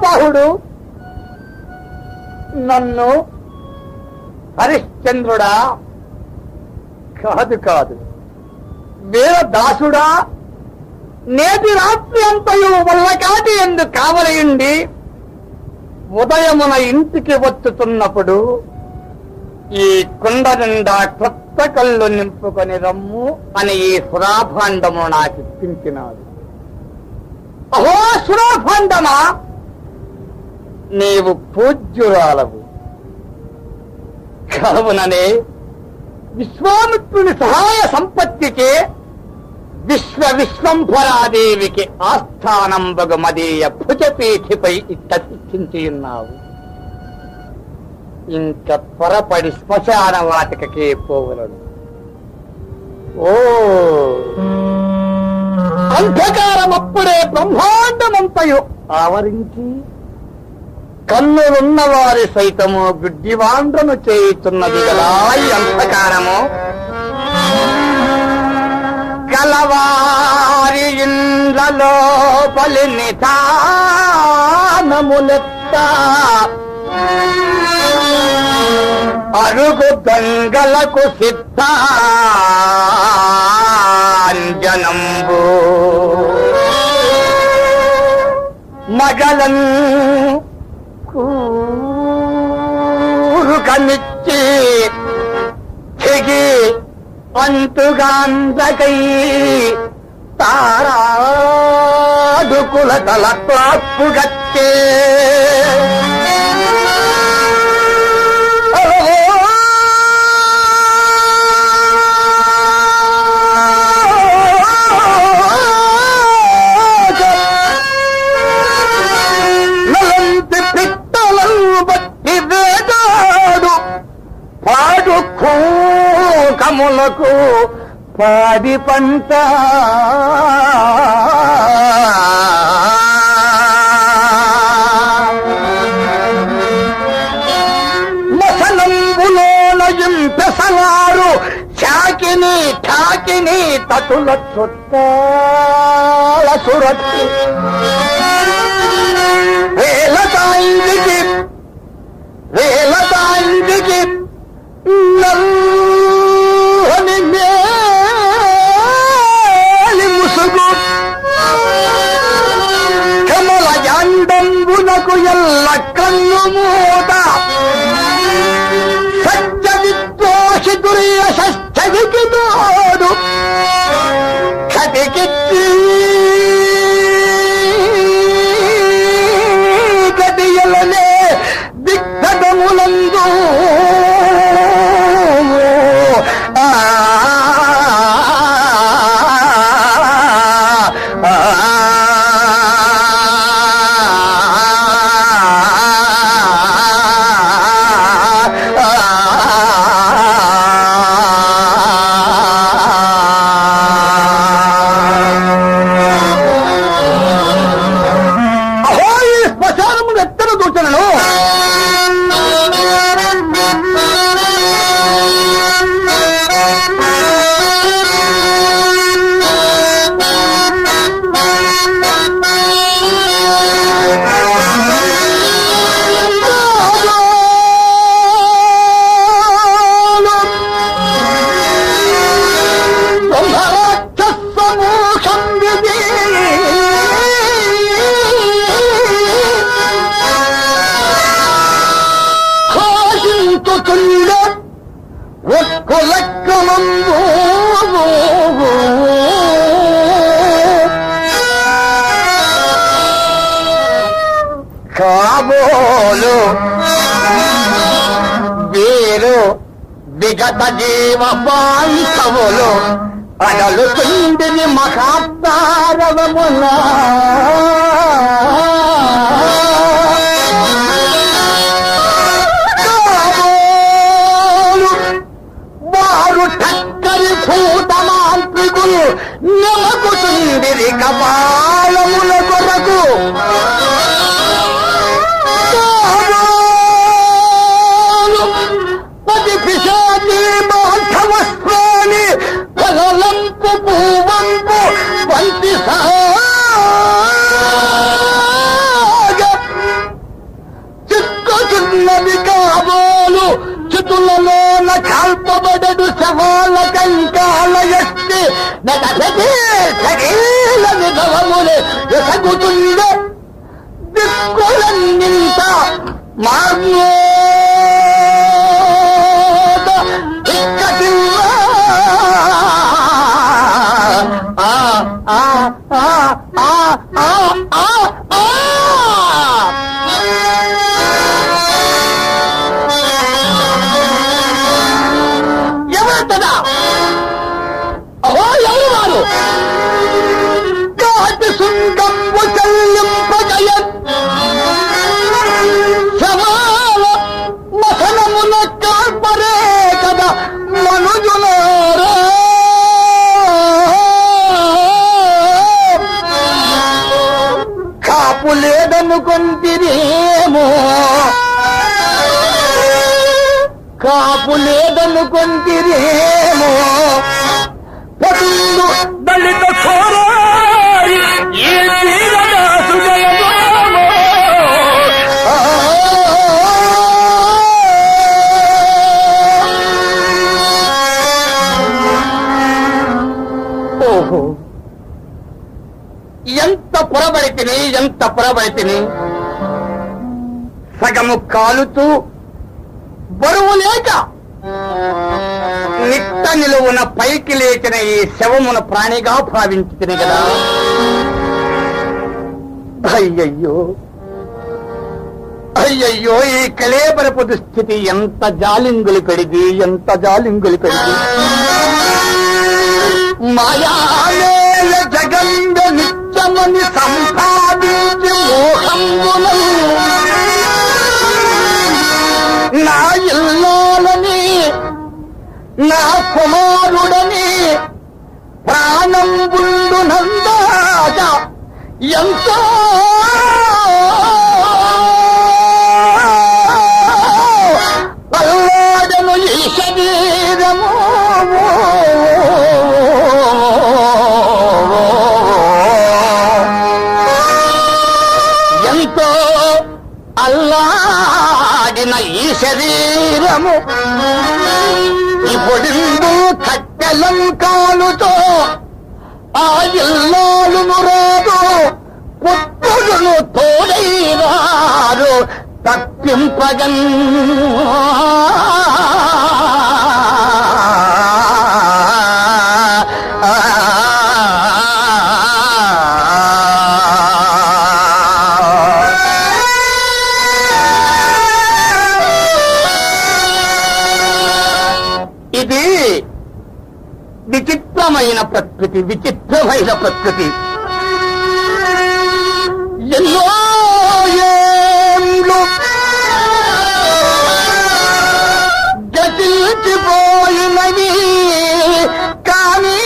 మహానుభావుడు నన్ను హరిశ్చంద్రుడా కాదు కాదు వీరదాసుడా నేటి రాత్రి అంతయు వల్లకాటి ఎందు కావలయుండి ఉదయమున ఇంటికి వచ్చుతున్నప్పుడు ఈ కుండ నిండా కొత్త కళ్ళు నింపుకొని రమ్ము అని ఈ సురాభాండము నాకు ఇప్పించినాడు. అహో సురాభాండమా, నీవు పూజ్యురాలవు కావుననే విశ్వామిత్రుని సహాయ సంపత్తికి విశ్వంభరాదేవికి ఆస్థానంబగు మదీయ భుజపీఠిపై ఇట్ట శిక్షించియున్నావు. ఇంక పొరపడి శ్మశాన వాటికకే పోవులను. ఓ అంధకారం అప్పుడే బ్రహ్మాండమంతయు ఆవరించి కన్నులున్నవారి సైతము గుడ్డివాండ్రను చేయుతున్నది కదా ఈ అంధకారము. కలవారి ఇండ్లలో బలి నిధానములెత్త అరుగు దొంగలకు సిద్ధాంజనంబు మగలం కూరుకమిచ్చి తెగి అంతుగాందకై తారాడుకుల తలత్వాప్పుగచ్చే నలంతి పిట్టలను బట్టి వేగాడు పాడు కములకు పాడి పంట మసనంబులోనయం పెసలారు చాకిని ఠాకిని తటుల చుట్టాల సురట్టి వేలతాంజికి నల్లని మేలి ముసుగు కమల యాండంబునకు ఎల్ల కన్ను మూత సత్య విద్రోషి దుర్యశికి తోడు కటికిచ్చి గదియలనే దిగ్ధములందు కాబోలు వీరు విగత జీవ బాంధవులు అడలు తుండిని మహాతారవమునా వారు టక్కరి భూతమాంత్రికులు నెలకుతుండిరి కపాలముల కొరకు పది పిశాచి బాంధవస్వామి పలలంపు పూవంపు వంటి సాగ చేతులలోన కాల్పబడడు శవాల కంకాల ఎత్తి సగీల విధవములే ఎసగుతుండే దిక్కులన్నింత మార్మోద ఇక్కటిల్లా ఎవరుతుందా? అహో ఎవరు వారు? కాటి సుందమ్ము చెల్లింపగయ సవాల మసనమున కాల్పరే కదా మనుజులారా. కాపు లేదనుకొంటిరేమో, కాపు లేదనుకొంటిరేమో, పదులు దళిత కోరాయి ఈ తీరదాసు జయమో. ఓహో, ఎంత పొరబడితిని, ఎంత పొరబడితిని. సగము కాలుతూ బరువు లేక నిట్ట నిలువున పైకి లేచిన ఈ శవమున ప్రాణిగా భావించుతుంది కదా. అయ్యయ్యో అయ్యయ్యో, ఈ కళేబరపు దుస్థితి ఎంత జాలింగులు పెడిగి, ఎంత జాలింగులు పెడిగి. మాయాలేల జగంగ నిత్యమని సంపాదించి మోహంగులు నా ఇల్లాలని నా కుమారుడని ప్రాణం బుండు నందాజ ఎంతో అల్లాడను ఈ శరీరము. ఎంతో అల్లాడిన ఈ శరీరము ఇప్పుడు కట్టెలం కాలుతో ఆ ఇల్లాలును రాదు, పుత్రులను తోడైరారు తప్పింపగన్. ఇది విచిత్రమైన ప్రకృతి, విచిత్రమైన ప్రకృతి. ఎన్నో ఏండ్లు గతించిపోయినవి కానీ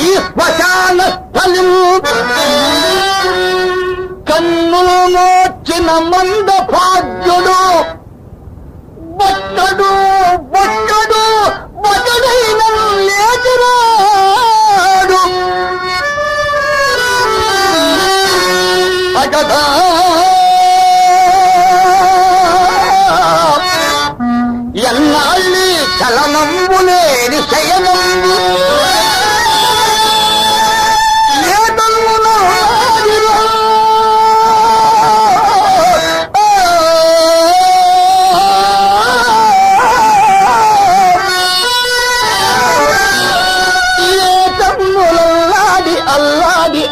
ఈ శ్మశాన స్థలం కన్నులు మోచిన మంద భాగ్యుడు బట్టడు బట్టడు బట్టడైన లేచిరాడు. అగదా ఎన్నాళ్ళి చలనంబు లేని శయనంబు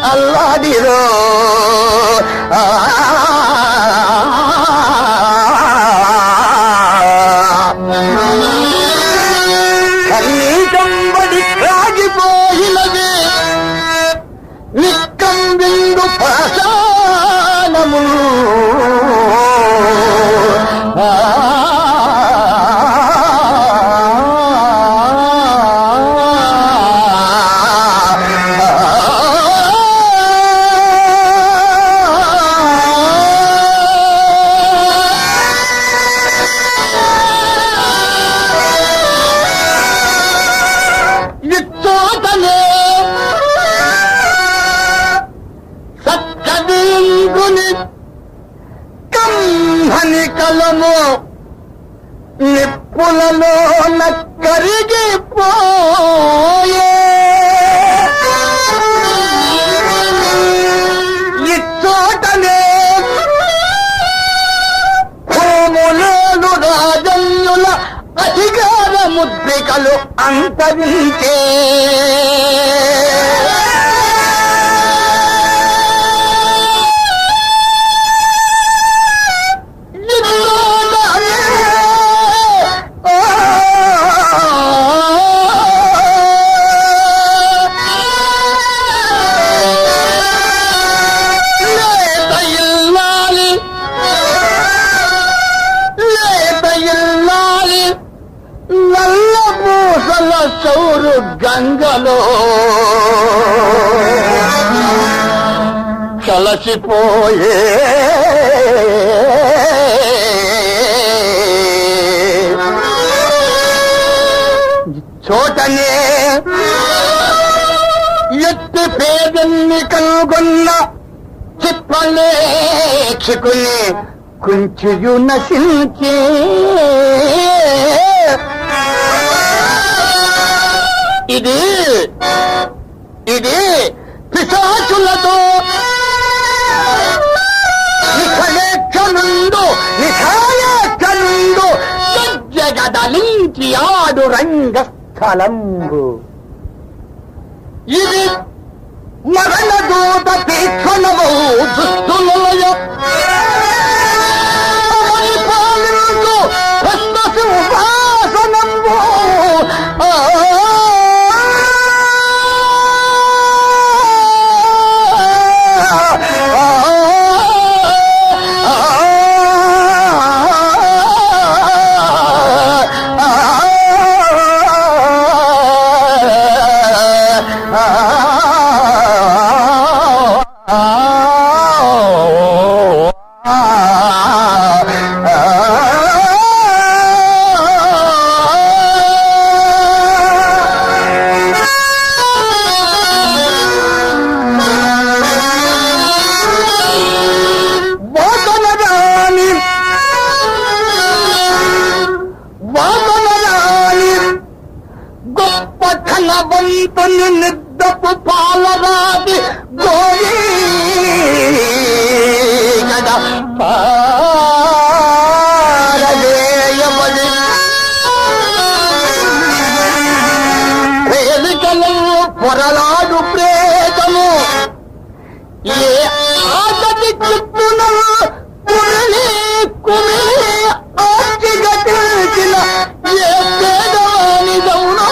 అల్లాడిరో. కదిలింగుని కమ్మని కలము నిప్పులలో కరిగిపోయే ఇచ్చోటనే భూములను రాజన్యుల అధికార ముద్రికలు అంతరించే చౌరు గంగలో కలసిపోయే చోటనే ఎత్తి పేదల్ని కనుగొన్న చిత్రలేఖకుని కుంచియు నశించే ఇది పిశాచులతో నిఖలేఖనుండు జగదలించి ఆడు రంగస్థలంబు ఇది మరణ దూత తీక్షణము దుస్తులయ సింహాసనంబు నిద్దపు పాలరాది గోరీ గద పారవేయబడి వేదికలో పొరలాడు ప్రేతము ఏ ఆటది చిప్పున కుమిలి కుమిలి ఆర్చిగా తెలిసిన ఏ పేదవానిదవునో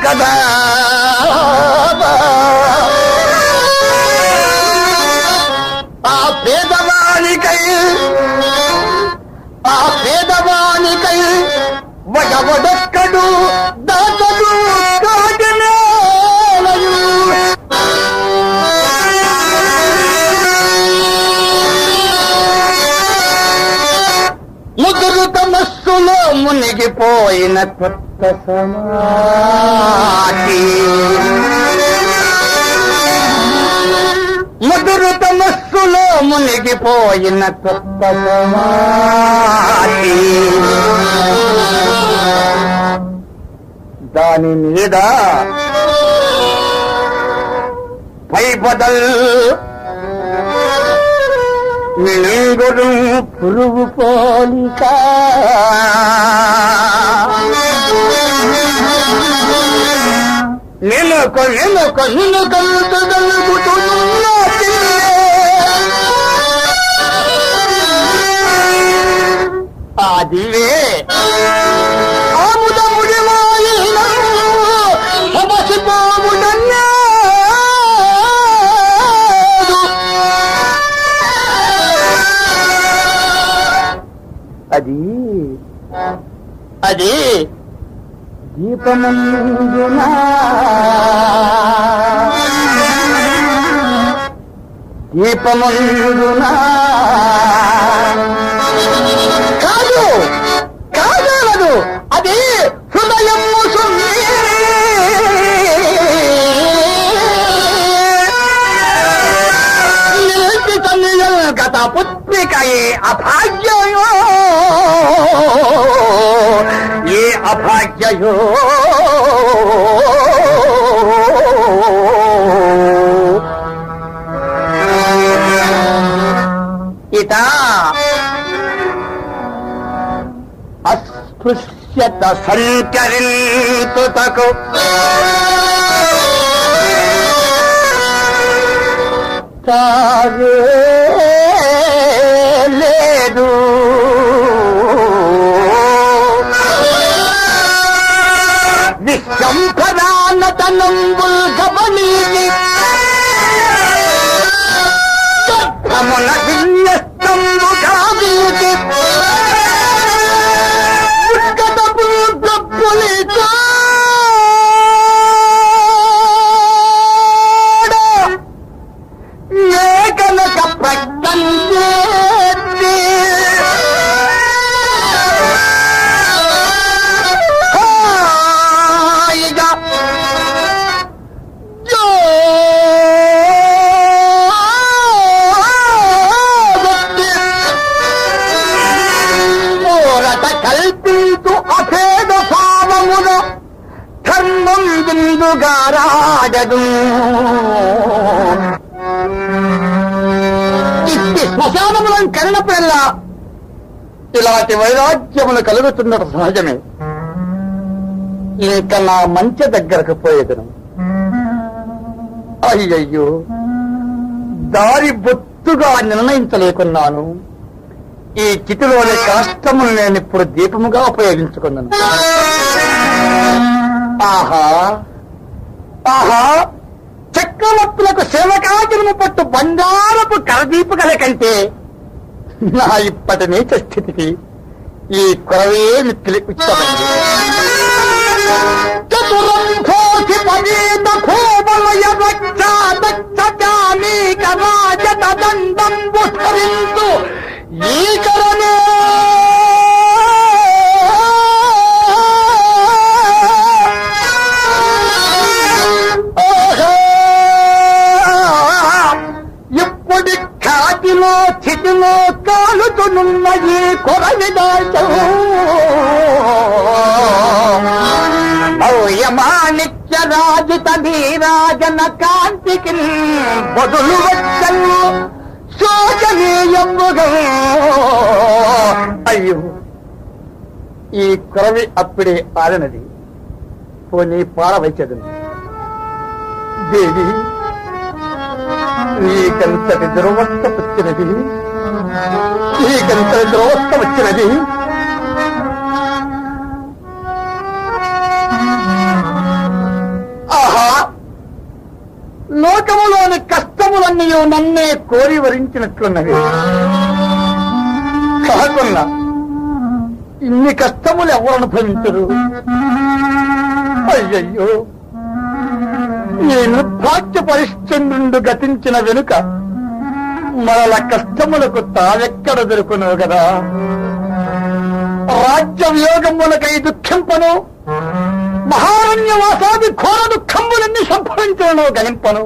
కదా ఆ పేదవానికై వడవడక్కడు దాతడు కాటనేలయు ముదురు తమస్సులో మునిగిపోయిన కొత్త సమాధి ముదురు తమస్సులో మునిగిపోయిన కొత్త సమాధి దాని మీద పైబదల్ మింగుడు పురుగు పోలిక నిన్ను కలుగుతున్నా ఆదివే ఆముదముడి వాయిన సమసిపోముడన్నా అది దీపమందునా కాదు అది హృదయము సున్ని గత పుత్రికయే అభాగ్యయో ఏ అభాగ్యయో ఇత అస్పృశ్యత సంచరింతుతకు తాగే లేదు విశ్వంభరానతనంబుల్ గమనీకి తమున విన్యస్తంబు కావీకి ఉద్గతపు గప్పులితో ఏకనక ప్రకంటే కల్పించు అభేద భావమున ధర్మం బిందుగారాడదు ఇట్టి శ్మశానములను కరినప్పుడల్లా ఇలాంటి వైరాగ్యములు కలుగుతున్నట్టు సహజమే. ఇంకా నా మంచి దగ్గరకు పోయేదను. అయ్యయ్యో, దారి బొత్తుగా నిర్ణయించలేకున్నాను. ఈ చితిలోని కాష్టమును నేను ఇప్పుడు దీపముగా ఉపయోగించుకున్నాను. ఆహా ఆహా, చక్రవర్తులకు సేవకాచరము పట్టు బంగారపు కరదీపగల కంటే నా ఇప్పటి నీచ స్థితికి ఈ కొరవే మిత్రులు ఉత్తమండి. చతురంభోసి పదీత భూమలయ దండంబు ధరించు ఈ కరనే ఇప్పటి ఖాతిలో స్థితిలో కాలుతునున్న ఈ కొరవిదాచం భౌయమాణిక్య రాజిత ధీరాజన కాంతికి బదులు వచ్చను శోచనీయముగా. అయ్యో, ఈ కొరవి అప్పుడే ఆరినది. పోనీ పారవైచదు. దేవి, నీకంతటి దురవస్థ వచ్చినది, నీకంతటి దురవస్థ వచ్చినది. ఆహా, లోకములోని కష్టములన్నీ నన్నే కోరి వరించినట్లున్నవి. కాకున్నా ఇన్ని కష్టములు ఎవరు అనుభవించరు? అయ్యయ్యో, నేను భాగ్య పరిశ్చంద్రుండు గతించిన వెనుక మరల కష్టములకు తావెక్కడ దొరుకును కదా. రాజ్య వియోగములకై దుఃఖింపను, మహారణ్యవాసాది ఘోర దుఃఖములన్నీ సంభవించను గణింపను.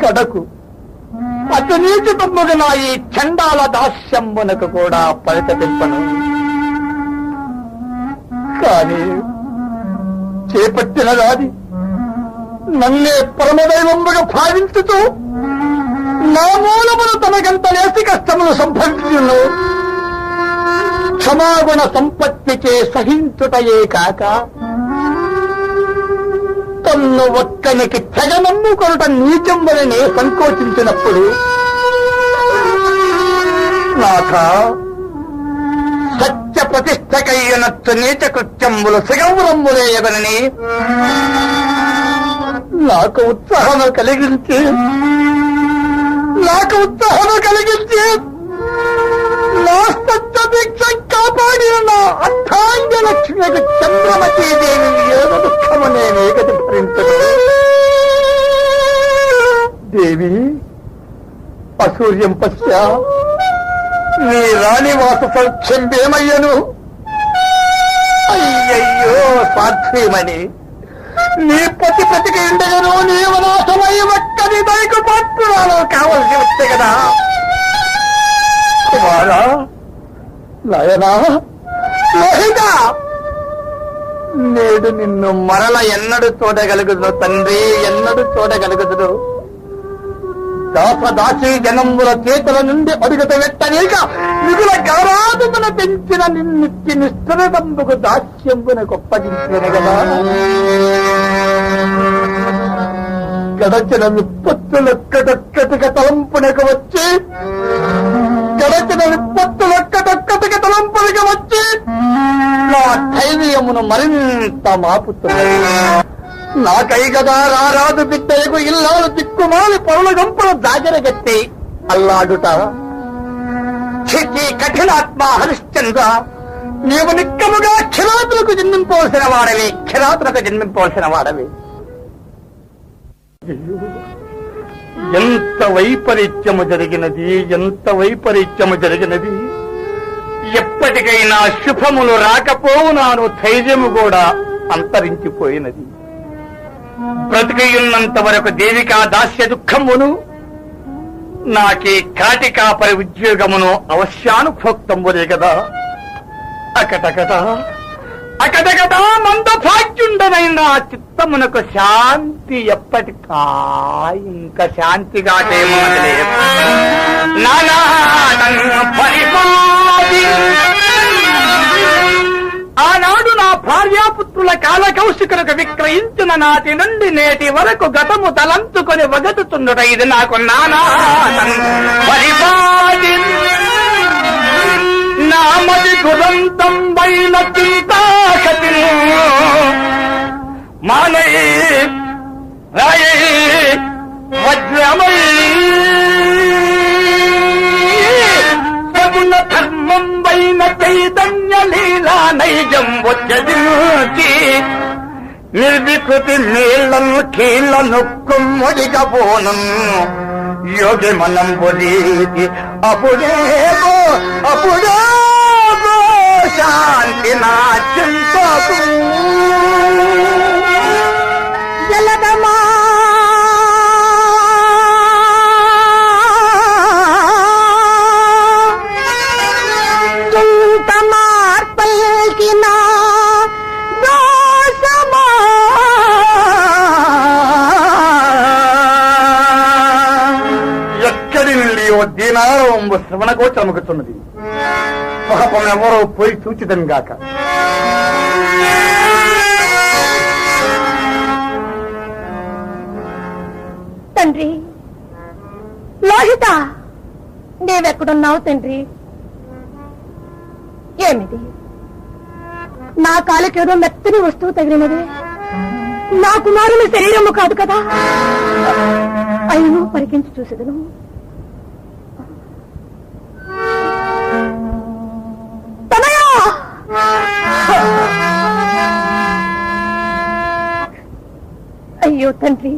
కడకు అతి నీచుతమ్ముగా నా ఈ చండాల దాస్యమునకు కూడా పరితపింపను. కాని చేపట్టిన రాది నన్నే పరమదైవముగా భావించుతూ నా మూలమును తనకంత లేసి కష్టములు సంభవించును. క్షమాగుణ సంపత్తిచే సహించుటయే కాక తన్ను ఒక్కనికి తెగనమ్ము కొనుట నీచంబులనే సంకోచించినప్పుడు నాథ, సత్య ప్రతిష్టకయ్యనత్తు నీచ కృత్యంబులు సిగౌరమ్ములేయగనని నాకు ఉత్సాహము కలిగించి నా సత్యదీక్ష కాపాడిన నా అర్థాంగ లక్ష్మికి చంద్రమతీదేవి ఏదో దుఃఖము నేను ఏకటి భరించను. దేవి, అసూర్యం పశ్య నీ రాణివాస సౌఖ్యం ఏమయ్యను? అయ్యయ్యో సాధ్యమని నీ ప్రతికి ఉండగను నీవు నాశమై ఒక్కని దైకు పాత్రురాలు కావాలి. నాయనా లోహిత, నేడు నిన్ను మరల ఎన్నడు చూడగలుగుదును తండ్రి, ఎన్నడు చూడగలుగుదును. దాసదాసీ జనంబుల చేతుల నుండి అడుగుత వెట్టనీక మిగుల గౌరాదుమున పెంచిన నిన్నిత్తి నిష్ఠురదంబుకు దాస్యంబున గొప్పగించిన కదా. గడచిన విపత్తులొక్కటొక్కటిగా తలంపునకు వచ్చి, గడచిన విపత్తులొక్కటొక్కటిగా తలంపునకు వచ్చి నా ధైర్యమును మరింత మాపుతున్నది. నాకై కదా రారాదు బిడ్డలకు ఇల్లాలు దిక్కుమాలి పరుల గంపలు దాజరగట్టి అల్లాడుట. చిచి కఠినాత్మ హరిశ్చంద్ర, నీవు నిక్కముగా క్షిరాతులకు జన్మింపవలసిన వాడవి, క్షిరాతులకు జన్మింపవలసిన వాడవి. ఎంత వైపరీత్యము జరిగినది, ఎంత వైపరీత్యము జరిగినది. ఎప్పటికైనా శుభములు రాకపోవునాను ధైర్యము కూడా అంతరించిపోయినది. బ్రతికియున్నంత వరకు దేవికా దాస్య దుఃఖమును, నాకీ కాటి కాపరి ఉద్యోగమును అవశ్యానుభోక్తంబులే కదా. అకటకట అకటకట మందభాగ్యుండనైనా చిత్తమునకు శాంతి ఎప్పటికా ఇంకా శాంతిగా ఆనాడు నా భార్యాపుత్రుల కాలకౌశికులకు విక్రయించిన నాటి నుండి నేటి వరకు గతము తలంచుకొని వగటుతుండుట ఇది నాకు నానా పరిపాటి. నామది గురంతం వైన చింతాకతి మానై రాయ వజ్రమై సగుణ ధర్మం వైన చైతన్య లీలా నైజం వచ్చి నిర్వికృతి నీళ్లను కీళ్లను కుమ్మడిగపోను యోగి మనం బొలీది అప్పుడేమో శాంతి నా చింతకు జలదమా చింత మార్పల్కిన దోషమా ఎక్కడి నుండి ఓ దీనారంభ శ్రవణగోచరముకుతున్నది. పాపం ఎవరో పోయి చూచిదం గాక. తండ్రి లోహిత, నీవెక్కడున్నావు తండ్రి? ఏమిది? నా కాలకేదో మెత్తని వస్తువు తగిలినది. నా కుమారుని శరీరము కాదు కదా. అయినో పరికించి చూసేదను. అయ్యో తండ్రి,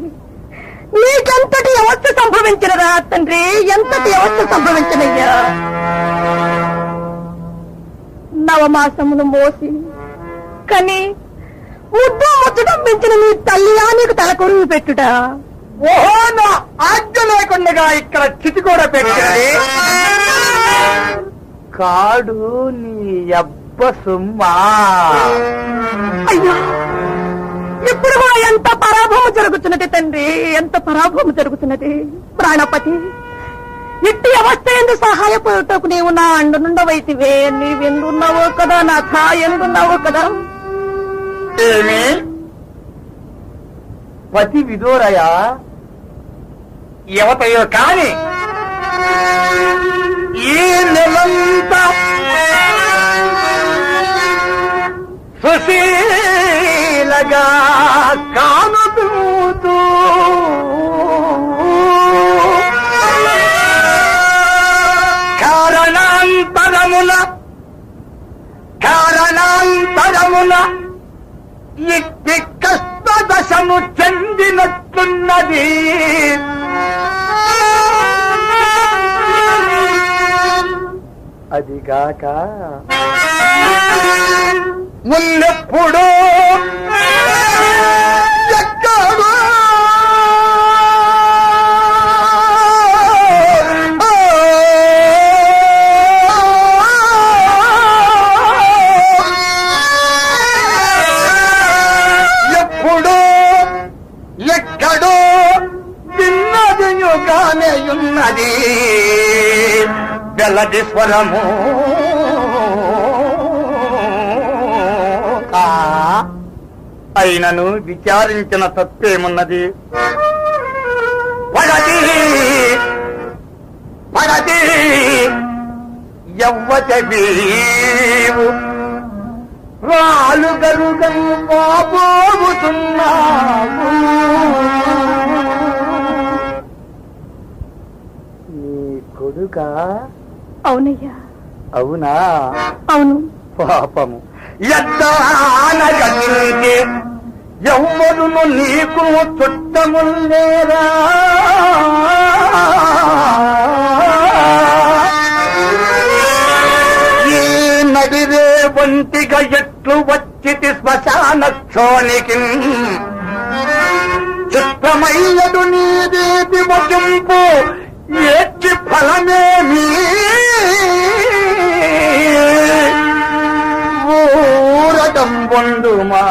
నీకెంతటి అవస్థ సంభవించినరా తండ్రి, ఎంతటి అవస్థ సంభవించినయ్యా. నవమాసమును మోసి కని ముద్దడం పెంచిన నీ తల్లియా నీకు తలకొరువు పెట్టుట. ఓహో, నా ఆజ్ఞ లేకుండా ఇక్కడ చితి కూడా పెట్టాలి కాడు నీ అబ్బ సుమ్మా. అయ్యో, ఇప్పుడు కూడా ఎంత పరాభవం జరుగుతున్నది తండ్రి, ఎంత పరాభవం జరుగుతున్నది. ప్రాణపతి, ఇట్టి అవస్థ ఎందు సహాయపడటకు నీవు నా అండునుండవైతివే. నీవెందున్నావో కదా, నా ఖా ఎందున్నావో కదా. ఏమి పతి విదూరయా యువతయో కాని ఈ నెలంతా సుశీలగా కానుతూ కారణాంతరమున ఇట్టి కష్టదశను చెందినట్లున్నది. అదిగాక మున్నెప్పుడు ఎక్కడో ఉన్నది వెలది స్వరము అయినను విచారించిన తప్పేమున్నది పడది పడది ఎవ్వచీవు రాలుగరుగం పోబోతున్నావు నీ కొడుకా? అవునయ్యా. అవునా? అవును. పాపము ఎద్దానగలిగే ఎవ్వరును నీకు చుట్టములేరా ఈ నడిరే వంటిగా ఎట్లు వచ్చితి శ్మశాన క్షోనికి చిత్రమయ్యడు నీదేది వచింపు ఏచి ఫలమేమి ఊరటం పొందుమా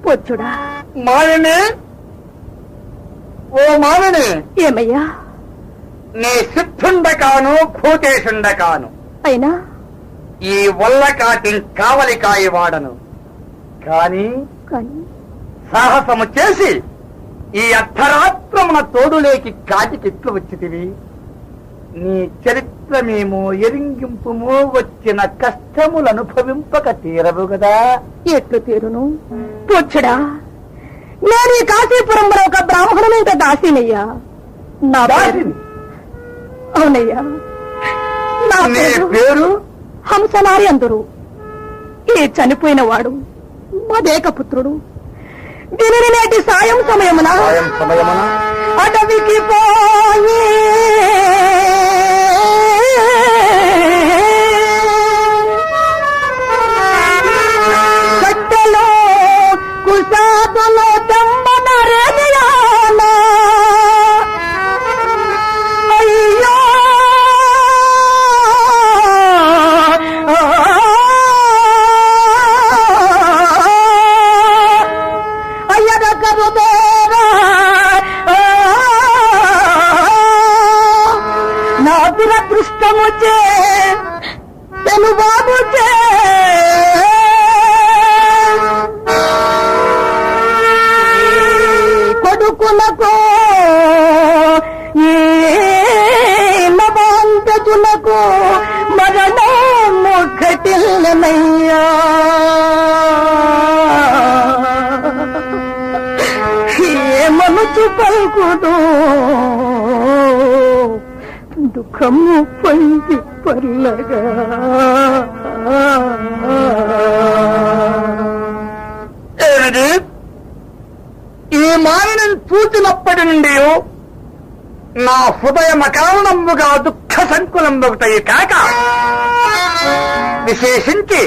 పొచ్చుడా. మాలిని, ఓ మాలిని, ఏమయ్యా? నీ సిద్ధుండకాను భూతేశుండకాను అయినా ఈ వల్లకాటి కావలి కాయవాడను కాని సాహసము చేసి ఈ అర్ధరాత్రమున తోడులేకి కాటికెట్లు వచ్చితివి. నీ చరిత్రమేమో ఎరింగింపుమో వచ్చిన కష్టములు అనుభవింపక తీరవు కదా. ఎట్లు తీరును పొచ్చుడా? నేను ఈ కాశీపురంలో ఒక బ్రాహ్మణ మీద దాసినయ్యా. నా దాసిని? అవునయ్యా. నా నీ పేరు హంసనారి అందరు. ఈ చనిపోయిన వాడు మదేక పుత్రుడు. దీనిని నేటి సాయం సమయమున అడవికి పోయి కట్టెలో కుసాదులో తెమ్మనరేనియానా. అయ్యో నా దురదృష్టము చే తెలుబాబు చే కొడుకులకు ఈ నవాంతజులకు మరణము ఘటిల్లనయ్యా. ఏమనుచు పలుకుదు దుఃఖము పొంది పర్లగా. ఏమిటి? ఈ మాలిని చూచినప్పటి నుండి నా హృదయం అకారణముగా దుఃఖ సంకులంబగుతాయి కాక విశేషించి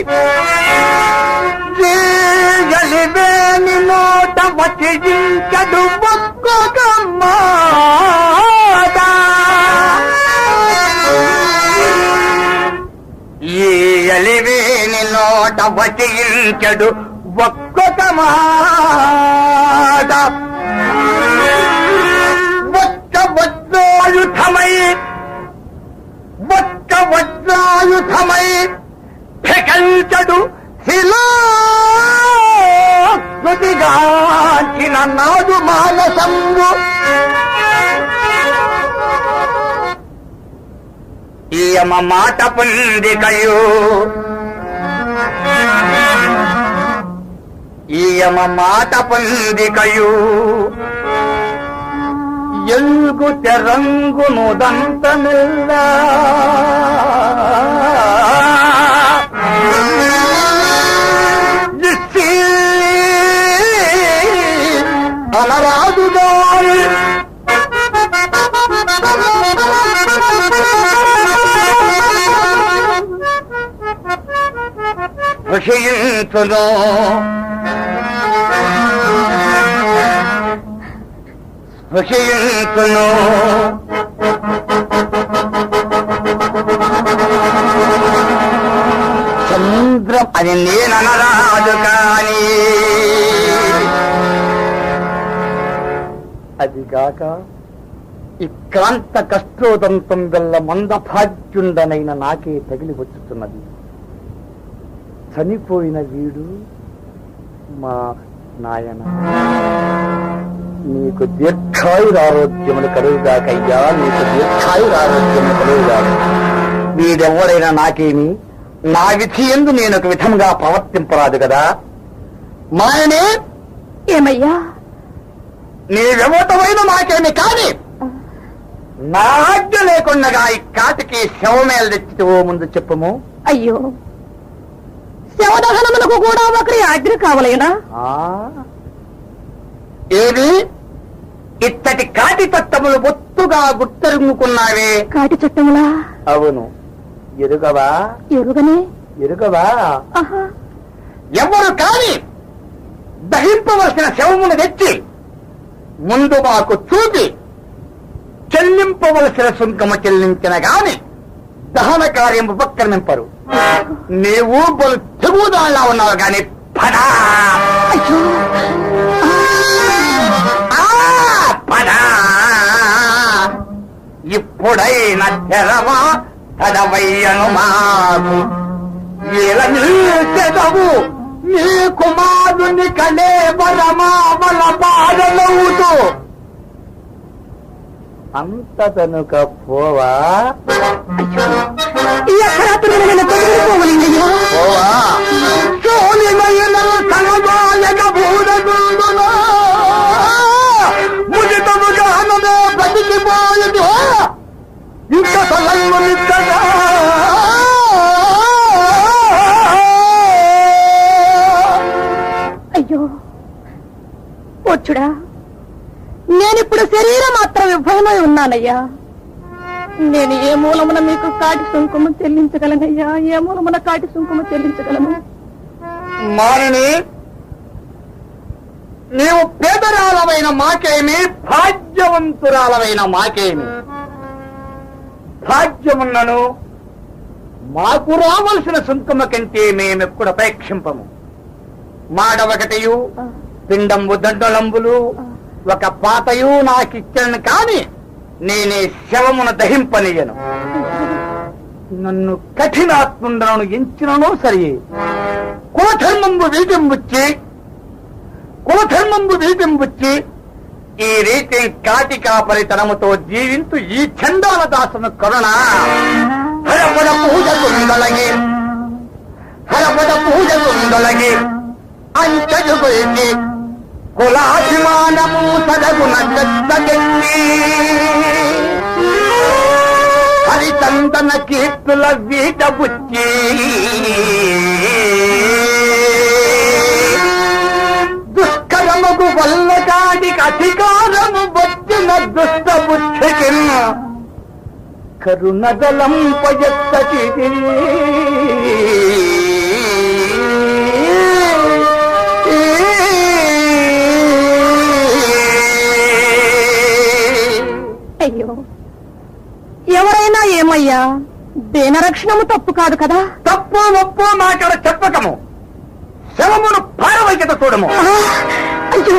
జలివేని నోట వచించడు ఒక్కొక్క మాట. ఈ అలివేని నోట వచించడు ఒక్కొక్క మాట. వజ్రాయుధమై ఫెకంచడు శిలాగాచిన నాదు మానసంగు. ఈయమ మాట పొందికయు ఈయమ మాట పొందికయు ఎల్గు తెరంగును దంతమిల్ల అనరాదుగాని విషయించును. విషయించును మంద్రం అది నేననరాదు కాని అదిగాక ఇక్రాంత కష్టోదంతం వల్ల మందభాగ్యుండనైన నాకే తగిలి వచ్చుతున్నది. చనిపోయిన వీడు మా నాయన. నీకు దీర్ఘాయురారోగ్యములు కలుగుగాకయ్యా, నీకు దీర్ఘాయురారోగ్యములు కలుగుగాక. వీడెవరైనా నాకేమి, నా విధి ఎందు నేను ఒక విధంగా ప్రవర్తింపరాదు కదా. మాయనే ఏమయ్యా? నీవెవటమైన నాకేమి కాని నా ఆజ్ఞ లేకుండా ఈ కాటికి శవమేలు తెచ్చివో ముందు చెప్పుము. అయ్యో, శవదహనములకు కూడా ఒకరి ఆజ్ఞ కావాలేనా? ఏది ఇత్తటి కాటి చట్టములు బొత్తుగా గుర్తెరుగుకున్నావే. కాటి చట్టములా? అవును. ఎరుగవా? ఎరుగనే. ఎరుగవా? ఆహా. ఎవరు కాని దహింపవలసిన శవమును తెచ్చి ముందు మాకు చూపి చెల్లింపవలసిన సుంకము చెల్లించిన గాని దహన కార్యం ఉపక్రమింపరు. నీవు బలు తెగుదాళ్ళ ఉన్నావు గాని పడా పడా ఇప్పుడైనా తెరవా తడవయ్యను మాకు ఇలా నిల్చెదవు నీ కుమారుని కలే బలమా బల బాధలవుతూ అంత తనుక పోవా. పోవా సోలిమైన సనబాయక భూదగుండునా ముజితముగా అనమే బతికిపోయదు ఇంత సలంగు నిక్కగా. అయ్యో వచ్చుడా, నేనిప్పుడు శరీరం మాత్రం విభవమై ఉన్నానయ్యా. నేను ఏ మూలమున మీకు కాటి సుంకుమ చెల్లించగలనయ్యా? ఏ మూలమున కాటి సుంకుమ చెల్లించగలను? మారిని నీవు పేదరాలమైన మాకేమి, భాగ్యవంతురాలమైన మాకేమి. భాగ్యమున్నను మాకు రావలసిన సుంకుమ కంటే మేమెప్పుడు అపేక్షింపము. మాడవకటయు పిండంబు దండలంబులు ఒక పాతయు నాకిచ్చను కాని నేనే శవమున దహింపనీయను. నన్ను కఠినాత్ముండను ఎంచినను సరి. కులధర్మంబు వీటింబుచ్చి ఈ రీతి కాటికాపరితనముతో జీవించు ఈ చండాల దాసును కరుణ హరపద పూజకుందొలగి అంచజుగురికి కులాభిమానము సదగున చెత్తగెత్తి హరిచందన కీర్తుల వీటబుచ్చి దుష్కరముకు వల్ల కాడికి అధికారము వచ్చిన దుష్ట బుద్ధికి కరుణదలం పయత్తకి. అయ్యో, ఎవరైనా ఏమయ్యా, దేనరక్షణము తప్పు కాదు కదా. తప్పు ఒప్పు మాకడ చెప్పకము, శవమును పారవైకత చూడము. అయ్యో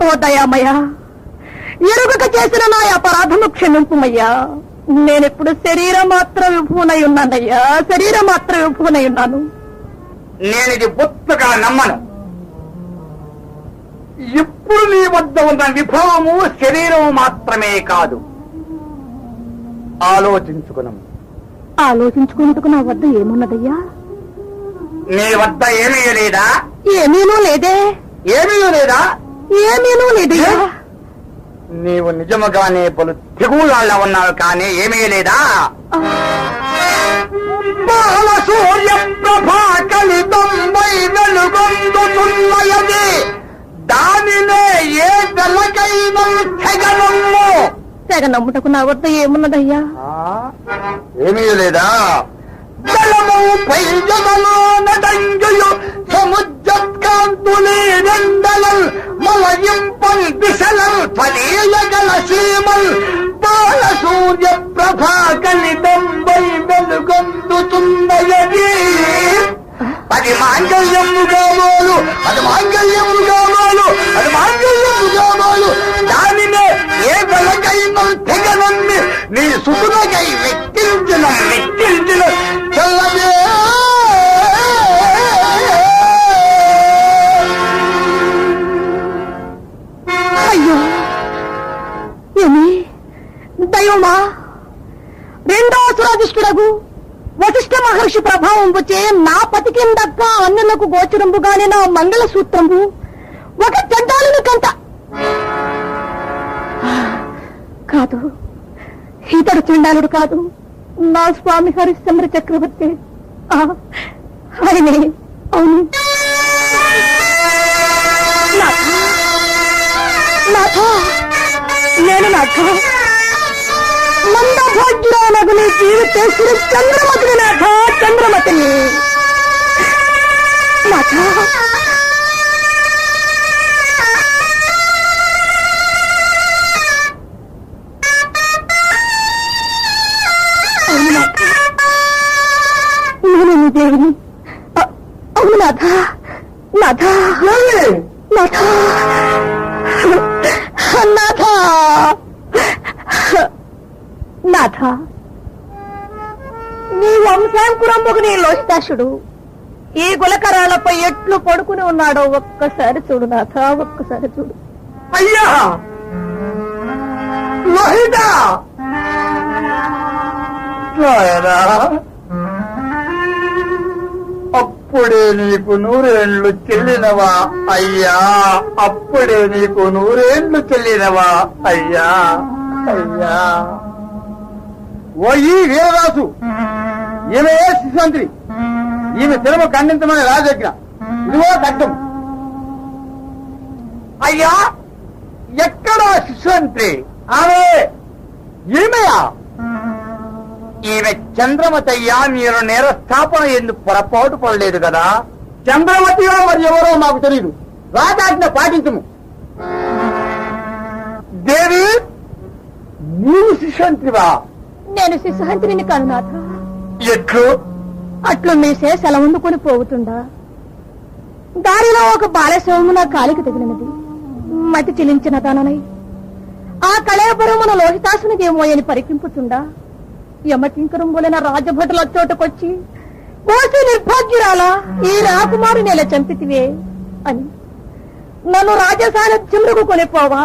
ఓ దయామయ్యా, ఎరుగక చేసిన నా అపరాధము క్షమింపుమయ్యా. నేనెప్పుడు శరీరం మాత్రం విభూనై ఉన్నానయ్యా, శరీరం మాత్రం విభూనై ఉన్నాను. నేనిది బొత్తుగా నమ్మను. ఇప్పుడు నీ వద్ద ఉన్న విభవము శరీరము మాత్రమే కాదు. ఆలోచించుకున్నాము. ఆలోచించుకున్నట్టుకు నా వద్ద ఏమున్నదయ్యా? నీ వద్ద ఏమీ లేదా? ఏమీనూ లేదే. ఏమీ లేదా? ఏమీనూ లేదయ్యా. నీవు నిజముగానే పలు తెగుళ్ళ ఉన్నావు కానీ ఏమీ లేదా? బాల సూర్య ప్రభా కలితంబై వెలుగొందుతున్నయది దానినే ఏ వెలకైనా తెగనమ్ము. తెగ నమ్ముటకు నా వద్ద ఏమున్నదయ్యా? ఏమీ లేదా? జలము పై జగలో నడంగుయు సముద్ర మహత్కాంతులే రెండలల్ మలయింపల్ బిసలల్ ఫలీయగల సీమల్ బాల సూర్య ప్రభా కలితంబై వెలుగొందుతున్నయది. అది మాంగళ్యముగా మోలు, అది మాంగళ్యముగా మోలు, అది మాంగళ్యముగా మోలు. దానినే ఏ వెలకైనా తెగనమ్మి నీ సుతులకై వెక్కించిన చల్లదే. అయ్యో ఏమి దైవమా, రెండో సురాధిష్ఠుడగు వశిష్ఠ మహర్షి ప్రభావం వచ్చే నా పతికిందక్క అన్నులకు గోచరంబుగానే నా మంగళ సూత్రంబు ఒక చండాలుని కంట కాదు. ఇతడు చండాలుడు కాదు, నా స్వామి హరిశ్చంద్ర చక్రవర్తి. ఆయనే. అవును నేను నాథ మందభాగ్యురానగుని జీవితేశ్వరి చంద్రమతిని నాథ, చంద్రమతిని నాథ. నేను నీ దేవిని. అవును నాథ, నాథ, నాథ, నాథ, నాథ. నీ వంశాంకురంబుకు నీ లోహితాశుడు ఈ గులకరాలపై ఎట్లు పడుకుని ఉన్నాడో ఒక్కసారి చూడు నాథ, ఒక్కసారి చూడు. అయ్యా లోహిత, అప్పుడే నీకు 100 ఏళ్లు చెల్లినవా అయ్యా, అప్పుడే నీకు 100 ఏళ్లు చెల్లినవా అయ్యా, అయ్యా. ఓ ఈ వీరరాసు, ఈమె శిశువంత్రి, ఈమె శిరము ఖండించమని రాజజ్ఞ. ఇదిగో చట్టం. అయ్యా ఎక్కడా శిశువంత్రి? ఆమె ఈమెయా? ఈమె చంద్రమతయ్యా. మీరు నేరస్థాపన ఎందుకు పొరపాటు పడలేదు కదా? చంద్రమతియో మరి ఎవరో మాకు తెలియదు, రాజాజ్ఞ పాటించము. దేవి నీవు శిశువంత్రివా? నేను శిశుహంత్రిని కాదు నాథ. ఎట్లు? అట్లు మీసే సెలవుందుకుని పోవుతుండా దారిలో ఒక బాలశవము నా కాలికి తగిలినది. మతి చెలించిన దాననై ఆ కళేపురమున లోహితాసునిదేమో అని పరికింపుతుండా యమకింకరం వలన రాజభటుల చోటకొచ్చి కోసి నిర్భాగ్యురాలా ఈ రాకుమారి నెల చంపితివే అని నన్ను రాజసాన్నిధ్యములకు కొనిపోవా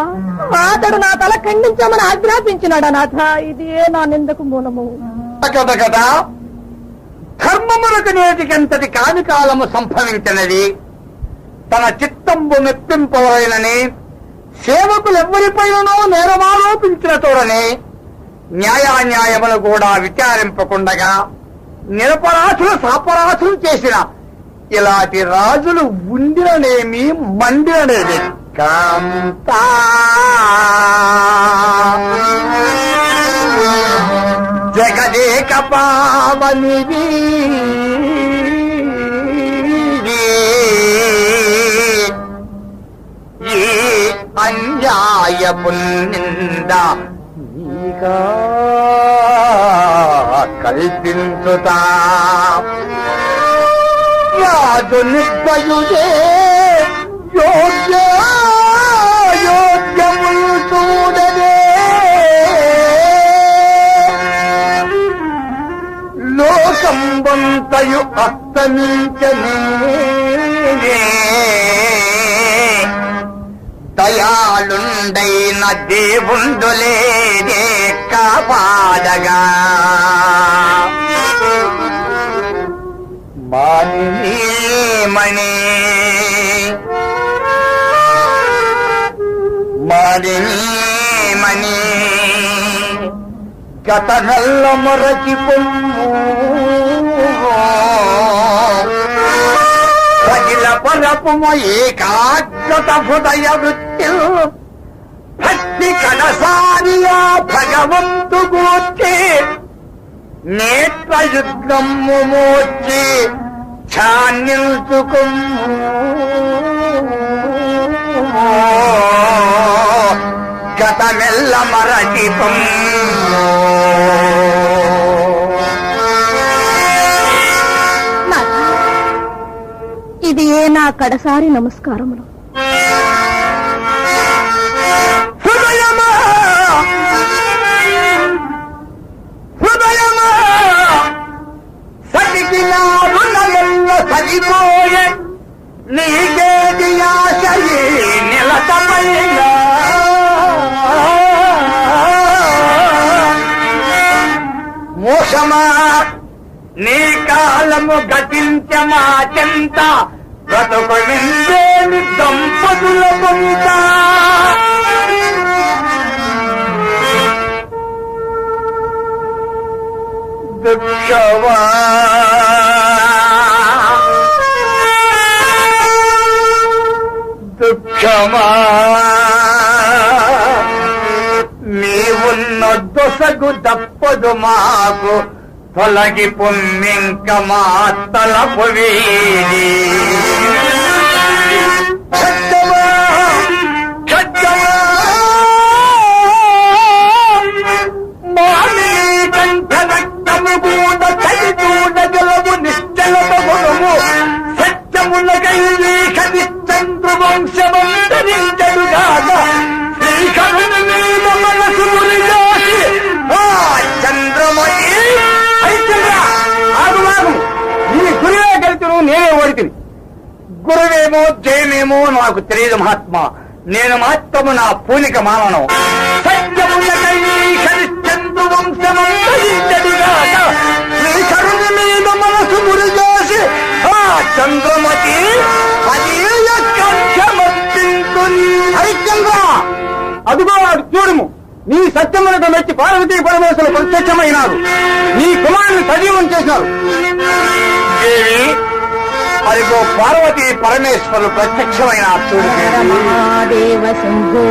అతడు నా తల ఖండించమని ఆజ్ఞాపించినాడా నాథ. ఇదే నా నిందకు మూలము కదా. ధర్మములకు నేటికెంతటి కాని కాలము సంభవించినది. తన చిత్తంబు మెప్పింపవలనని సేవకులెవ్వరిపైనో నేరమారోపించిన తోడని న్యాయాన్యాయములు కూడా విచారింపకుండగా నిరపరాధులు సాపరాధులు చేసిన ఇలాంటి రాజులు ఉండిననేమి మండిననేది కాంతా. జగదేక పావనిది ఈ అన్యాయపు నింద నీగా కల్పించుతా. రాజు నిర్భయుడే యోగ్యములు చూడదే లోకంబంతయు అస్తమించనే దయాళుండైన దేవుండులేదే కాపాడగా. మానిని మణి మానిని మణి గత నల్ల మొరచి పొమ్ము ప్రజల పరపుమ ఏకాగ్రత హృదయ వృత్తి భక్తి కడసారియా భగవంతు గూర్చి నేత్రయుద్ధము మోర్చి ఛాన్నిల్చుకు గతమెల్ల మరచితం ఇది ఏ నా కడసారి నమస్కారములు. హృదయమా హృదయమా సతికి నా రుణమెల్ల సరిపోయే నీకేది ఆశయే నిలతమైనా మోసమా నీ కాలము గతించమా చెంత బ్రతుకు నిందేని దంపతుల పొంత దుఃఖవా దుఃఖమా నీవున్న దొసగు తప్పదు మాకు తొలగి పొమ్మింక మా తలపు వీడి ఖడ్గమా ఖడ్గమా మాని కంఠ రక్తము కూడా చలి చూడగలవు నిశ్చలత గుణము సత్యముల కైలి కనిశ్చంద్రు వంశమంతరించడుగాక శ్రీకరుని మీద మనసు మురిగాసి చంద్రమతి నీ గురువే గెలుతును నేనే ఓడితిని. గురువేమో జయమేమో నాకు తెలియదు మహాత్మా. నేను మాత్రము నా పూనిక మానను. సత్యములకై హరిశ్చంద్రు వంశమంతరించడుగాక శ్రీకరుని మీద మనసు మురిగేసి ఆ చంద్రమతి అదీయ కంఠమర్పింతుని. హరిశ్చంద్ర అదుగో అది చూడుము. నీ సత్యములకు మెచ్చి పార్వతీ పరమేశ్వరులు ప్రత్యక్షమైనారు. నీ కుమారుని సజీవం చేశారు. దేవి అదిగో పార్వతీ పరమేశ్వరులు ప్రత్యక్షమైన చూడు. మహాదేవ శంభో